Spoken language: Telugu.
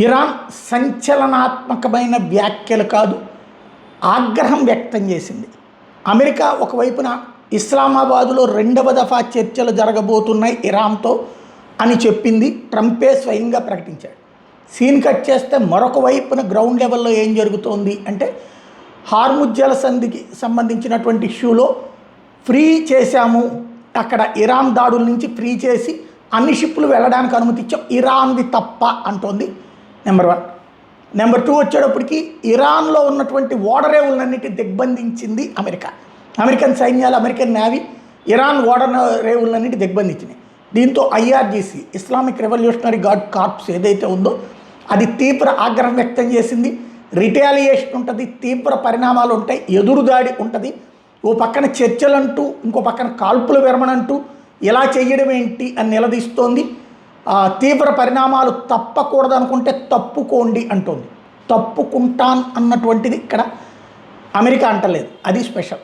ఇరాన్ సంచలనాత్మకమైన వ్యాఖ్యలు కాదు, ఆగ్రహం వ్యక్తం చేసింది. అమెరికా ఒకవైపున ఇస్లామాబాదులో రెండవ దఫా చర్చలు జరగబోతున్నాయి ఇరాన్తో అని చెప్పింది, ట్రంపే స్వయంగా ప్రకటించాడు. సీన్ కట్ చేస్తే మరొక వైపున గ్రౌండ్ లెవెల్లో ఏం జరుగుతోంది అంటే, హార్ముజ్ జలసంధికి సంబంధించినటువంటి ఇష్యూలో ఫ్రీ చేశాము, అక్కడ ఇరాన్ దాడుల నుంచి ఫ్రీ చేసి అన్ని షిప్పులు వెళ్ళడానికి అనుమతి ఇచ్చాం, ఇరాన్ది తప్ప అంటోంది నెంబర్ 1. నెంబర్ 2 వచ్చేటప్పటికి ఇరాన్లో ఉన్నటువంటి ఓడరేవులన్నిటి దిగ్బంధించింది అమెరికా. అమెరికన్ సైన్యాలు, అమెరికన్ నేవీ ఇరాన్ ఓడరేవులన్నిటి దిగ్బంధించినాయి. దీంతో IRGC, Islamic revolutionary guard corps ఏదైతే ఉందో అది తీవ్ర ఆగ్రహం వ్యక్తం చేసింది. రిటాలియేషన్ ఉంటుంది, తీవ్ర పరిణామాలు ఉంటాయి, ఎదురుదాడి ఉంటుంది. ఓ పక్కన చర్చలంటూ ఇంకో పక్కన కాల్పుల విరమణ అంటూ ఇలా చేయడం ఏంటి అని నిలదీస్తోంది. తీవ్ర పరిణామాలు తప్పకూడదు అనుకుంటే తప్పుకోండి అంటోంది. తప్పుకుంటాన్ అన్నటువంటిది ఇక్కడ అమెరికా అంటలేదు, అది స్పెషల్.